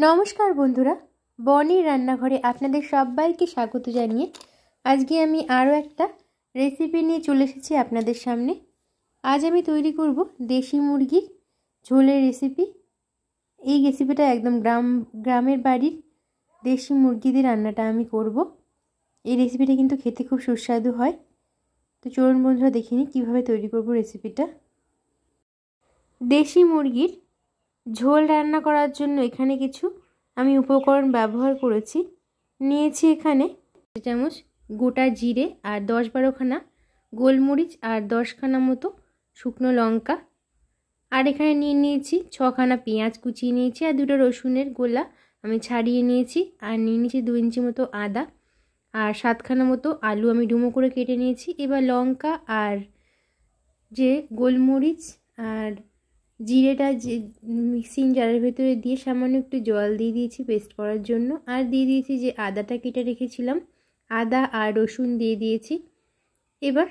নমস্কার বন্ধুরা, বনির রান্নাঘরে আপনাদের সবাইকে স্বাগত জানিয়ে আজকে আমি আরও একটা রেসিপি নিয়ে চলে এসেছি আপনাদের সামনে। আজ আমি তৈরি করব দেশি মুরগির ঝোলের রেসিপি। এই রেসিপিটা একদম গ্রামের বাড়ির দেশি মুরগিদের রান্নাটা আমি করব। এই রেসিপিটা কিন্তু খেতে খুব সুস্বাদু হয়। তো চলুন বন্ধুরা দেখে নিই কীভাবে তৈরি করব রেসিপিটা। দেশি মুরগির ঝোল রান্না করার জন্য এখানে কিছু আমি উপকরণ ব্যবহার করেছি। নিয়েছি এখানে 1 চামচ গোটা জিরে আর 10-12খানা গোলমরিচ আর 10খানা মতো শুকনো লঙ্কা, আর এখানে নিয়েছি 6খানা পেঁয়াজ কুচিয়ে নিয়েছি, আর 2টো রসুনের গোলা আমি ছাড়িয়ে নিয়েছি, আর নিয়েছি 2 ইঞ্চি মতো আদা, আর 7খানা মতো আলু আমি ডুমো করে কেটে নিয়েছি। এবার লঙ্কা আর যে গোলমরিচ আর জিরেটা যে মিক্সিং জারের ভেতরে দিয়ে সামান্য একটু জল দিয়ে দিয়েছি পেস্ট করার জন্য, আর দিয়ে দিয়েছি যে আদাটা কেটে রেখেছিলাম, আদা আর রসুন দিয়ে দিয়েছি। এবার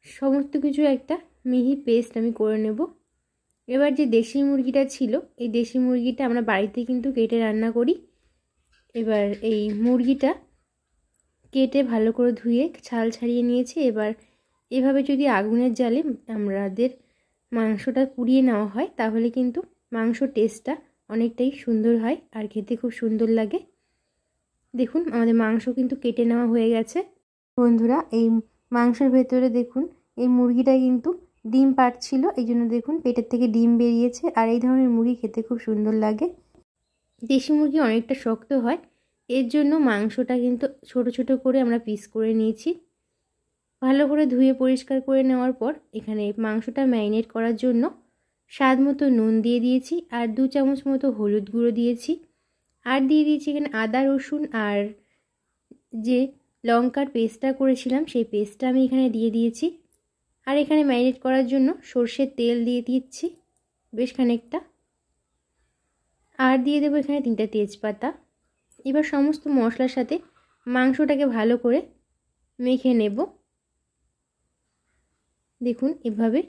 সমস্ত কিছু একটা মিহি পেস্ট আমি করে নেব। এবার যে দেশি মুরগিটা ছিল, এই দেশি মুরগিটা আমরা বাড়িতে কিন্তু কেটে রান্না করি। এবার এই মুরগিটা কেটে ভালো করে ধুয়ে ছাল ছাড়িয়ে নিয়েছি। এবার এভাবে যদি আগুনের জালে আমাদের মাংসটা পুড়িয়ে নেওয়া হয় তাহলে কিন্তু মাংসর টেস্টটা অনেকটাই সুন্দর হয় আর খেতে খুব সুন্দর লাগে। দেখুন আমাদের মাংস কিন্তু কেটে নেওয়া হয়ে গেছে। বন্ধুরা এই মাংসের ভেতরে দেখুন এই মুরগিটা কিন্তু ডিম পাড়ছিল, এই জন্য দেখুন পেটের থেকে ডিম বেরিয়েছে। আর এই ধরনের মুরগি খেতে খুব সুন্দর লাগে। দেশি মুরগি অনেকটা শক্ত হয়, এর জন্য মাংসটা কিন্তু ছোট ছোট করে আমরা পিস করে নিয়েছি। ভালো করে ধুয়ে পরিষ্কার করে নেওয়ার পর এখানে মাংসটা ম্যারিনেট করার জন্য স্বাদ মতো নুন দিয়ে দিয়েছি, আর 2 চামচ মতো হলুদ গুঁড়ো দিয়েছি, আর দিয়ে দিয়েছি এখানে আদা রসুন আর যে লঙ্কার পেস্টটা করেছিলাম সেই পেস্টটা আমি এখানে দিয়ে দিয়েছি। আর এখানে ম্যারিনেট করার জন্য সর্ষের তেল দিয়ে দিচ্ছি বেশ খানিকটা, আর দিয়ে দেবো এখানে 3টা তেজপাতা। এবার সমস্ত মশলার সাথে মাংসটাকে ভালো করে মেখে নেব। দেখুন এভাবে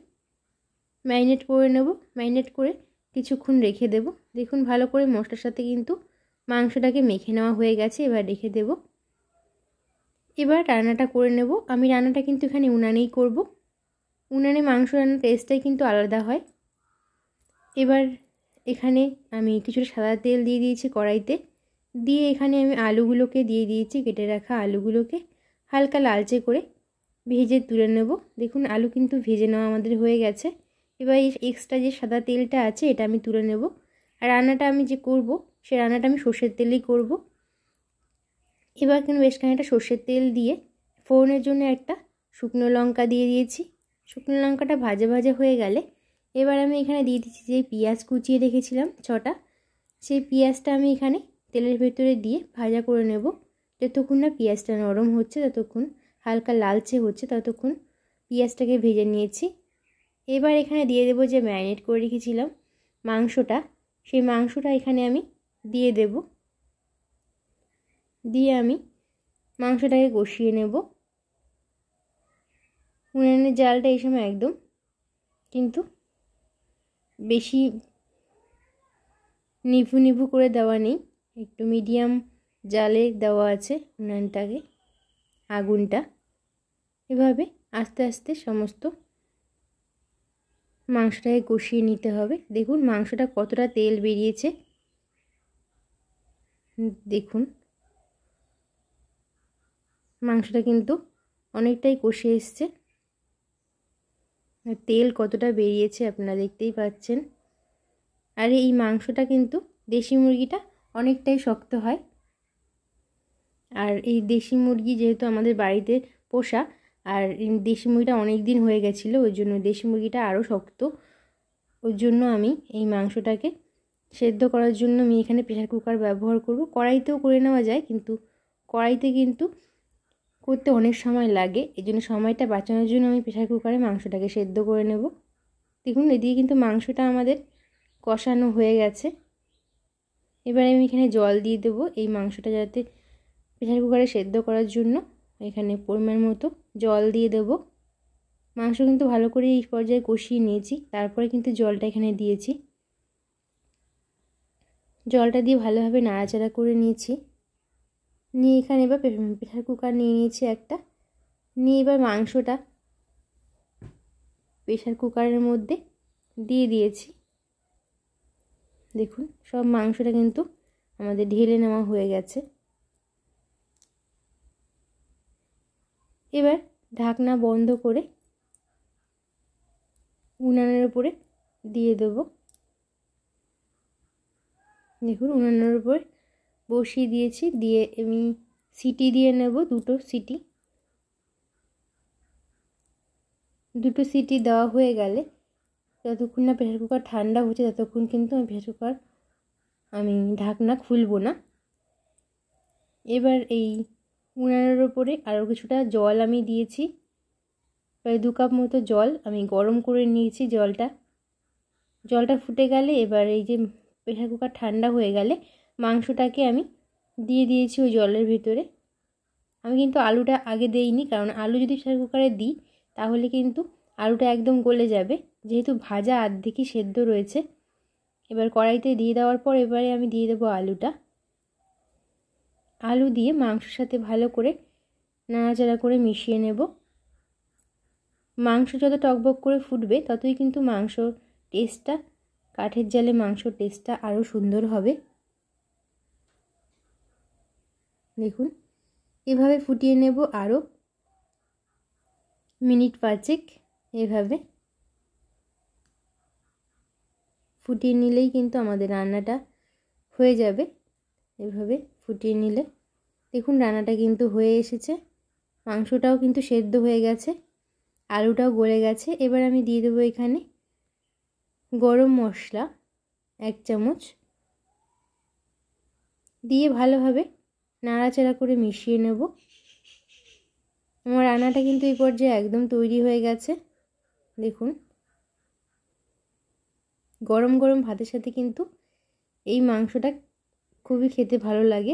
ম্যারিনেট করে নেব, ম্যারিনেট করে কিছুক্ষণ রেখে দেব। দেখুন ভালো করে মশলার সাথে কিন্তু মাংসটাকে মেখে নেওয়া হয়ে গেছে, এবার রেখে দেব। এবার রান্নাটা করে নেব। আমি রান্নাটা কিন্তু এখানে উনানেই করব। উনানে মাংস রান্নার টেস্টটাই কিন্তু আলাদা হয়। এবার এখানে আমি কিছুটা সাদা তেল দিয়ে দিয়েছি কড়াইতে, দিয়ে এখানে আমি আলুগুলোকে দিয়ে দিয়েছি, কেটে রাখা আলুগুলোকে হালকা লালচে করে ভেজে তুলে নেব। দেখুন আলু কিন্তু ভেজে নেওয়া আমাদের হয়ে গেছে। এবার এই এক্সট্রা যে সাদা তেলটা আছে এটা আমি তুলে নেব। আর রান্নাটা আমি যে করব সে রান্নাটা আমি সর্ষের তেলেই করব। এবার কিন্তু বেশ খানিকটা সর্ষের তেল দিয়ে ফোড়নের জন্য একটা শুকনো লঙ্কা দিয়ে দিয়েছি। শুকনো লঙ্কাটা ভাজা ভাজা হয়ে গেলে এবার আমি এখানে দিয়ে দিচ্ছি যে পেঁয়াজ কুচিয়ে রেখেছিলাম 6টা, সেই পেঁয়াজটা আমি এখানে তেলের ভেতরে দিয়ে ভাজা করে নেব। যতক্ষণ না পেঁয়াজটা নরম হচ্ছে, ততক্ষণ হালকা লালচে হচ্ছে, ততক্ষণ পেঁয়াজটাকে ভেজে নিয়েছি। এবার এখানে দিয়ে দেবো যে ম্যারিনেট করে রেখেছিলাম মাংসটা, সেই মাংসটা এখানে আমি দিয়ে দেব। দিয়ে আমি মাংসটাকে কষিয়ে নেব। উনানের জালটা এই সময় একদম কিন্তু বেশি নিভু নিভু করে দেওয়া নেই, একটু মিডিয়াম জালে দেওয়া আছে উনানটাকে, আগুনটা। এভাবে আস্তে আস্তে সমস্ত মাংসটাকে কষিয়ে নিতে হবে। দেখুন মাংসটা কতটা তেল বেরিয়েছে, দেখুন মাংসটা কিন্তু অনেকটাই কষে এসছে, তেল কতটা বেরিয়েছে আপনারা দেখতেই পাচ্ছেন। আর এই মাংসটা কিন্তু দেশি মুরগিটা অনেকটাই শক্ত হয়। আর এই দেশি মুরগি যেহেতু আমাদের বাড়িতে পোষা, আর দেশি মুরগিটা অনেক দিন হয়ে গেছিলো, ওই জন্য দেশি মুরগিটা আরও শক্ত। ওই জন্য আমি এই মাংসটাকে সেদ্ধ করার জন্য আমি এখানে প্রেসার কুকার ব্যবহার করব। কড়াইতেও করে নেওয়া যায়, কিন্তু কড়াইতে কিন্তু করতে অনেক সময় লাগে, এই জন্য সময়টা বাঁচানোর জন্য আমি প্রেসার কুকারে মাংসটাকে সেদ্ধ করে নেব। দেখুন এদিকে কিন্তু মাংসটা আমাদের কষানো হয়ে গেছে। এবার আমি এখানে জল দিয়ে দেবো এই মাংসটা যাতে প্রেসার কুকারে সেদ্ধ করার জন্য। এখানে পরিমাণ মতো জল দিয়ে দেব। মাংস কিন্তু ভালো করে এই পর্যায়ে কষিয়ে নিয়েছি, তারপরে কিন্তু জলটা এখানে দিয়েছি। জলটা দিয়ে ভালোভাবে নাড়াচাড়া করে নিয়েছি। নিয়ে এখানে এবার প্রেসার কুকার নিয়ে নিয়েছি একটা। নিয়ে এবার মাংসটা প্রেসার কুকারের মধ্যে দিয়ে দিয়েছি। দেখুন সব মাংসটা কিন্তু আমাদের ঢেলে নেওয়া হয়ে গেছে। এবার ঢাকনা বন্ধ করে উনানের উপরে দিয়ে দেবো। দেখুন উনানের উপরে বসিয়ে দিয়েছি। দিয়ে আমি সিটি দিয়ে নেব, দুটো সিটি দেওয়া হয়ে গেলে যতক্ষণ না প্রেসার কুকার ঠান্ডা হচ্ছে ততক্ষণ কিন্তু আমি ঢাকনা খুলবো না। এবার এই উনানের ওপরে আরও কিছুটা জল আমি দিয়েছি, প্রায় 2 কাপ মতো জল আমি গরম করে নিয়েছি। জলটা ফুটে গেলে এবার এই যে প্রেসার কুকার ঠান্ডা হয়ে গেলে মাংসটাকে আমি দিয়ে দিয়েছি ওই জলের ভিতরে। আমি কিন্তু আলুটা আগে দেইনি, কারণ আলু যদি প্রেসার কুকারে দিই তাহলে কিন্তু আলুটা একদম গলে যাবে, যেহেতু ভাজা আর্ধেকই সেদ্ধ রয়েছে। এবার কড়াইতে দিয়ে দেওয়ার পর এবারে আমি দিয়ে দেবো আলু দিয়ে মাংসের সাথে ভালো করে নাড়াচাড়া করে মিশিয়ে নেব। মাংস যত টকবক করে ফুটবে ততই কিন্তু মাংসর টেস্টটা, কাঠের জালে মাংসর টেস্টটা আরও সুন্দর হবে। দেখুন এভাবে ফুটিয়ে নেব আরও মিনিট 5 এভাবে ফুটিয়ে নিলেই কিন্তু আমাদের রান্নাটা হয়ে যাবে। এভাবে ফুটিয়ে নিলে দেখুন রান্নাটা কিন্তু হয়ে এসেছে, মাংসটাও কিন্তু সেদ্ধ হয়ে গেছে, আলুটাও গলে গেছে। এবার আমি দিয়ে দেবো এখানে গরম মশলা 1 চামচ, দিয়ে ভালোভাবে নাড়াচাড়া করে মিশিয়ে নেব। আমার রান্নাটা কিন্তু এই পর্যায়ে একদম তৈরি হয়ে গেছে। দেখুন গরম গরম ভাতের সাথে কিন্তু এই মাংসটা খুবই খেতে ভালো লাগে।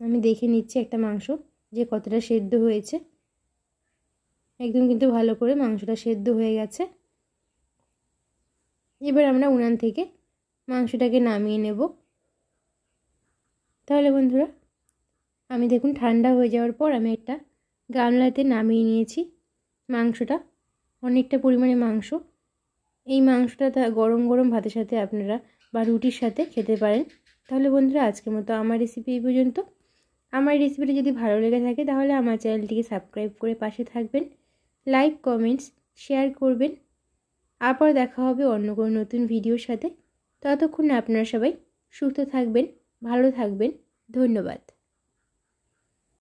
আমি দেখে নিচ্ছি একটা মাংস যে কতটা সেদ্ধ হয়েছে। একদম কিন্তু ভালো করে মাংসটা সেদ্ধ হয়ে গেছে। এবার আমরা উনান থেকে মাংসটাকে নামিয়ে নেব। তাহলে বন্ধুরা আমি দেখুন ঠান্ডা হয়ে যাওয়ার পর আমি একটা গামলাতে নামিয়ে নিয়েছি মাংসটা, অনেকটা পরিমাণে মাংস। এই মাংসটা গরম গরম ভাতের সাথে আপনারা বা রুটির সাথে খেতে পারেন। তাহলে বন্ধুরা আজকের মতো আমার রেসিপি এই পর্যন্ত। আমার রেসিপিটা যদি ভালো লেগে থাকে তাহলে আমার চ্যানেলটিকে সাবস্ক্রাইব করে পাশে থাকবেন, লাইক কমেন্টস শেয়ার করবেন। আবার দেখা হবে অন্য কোনো নতুন ভিডিওর সাথে। ততক্ষণ আপনারা সবাই সুস্থ থাকবেন, ভালো থাকবেন। ধন্যবাদ।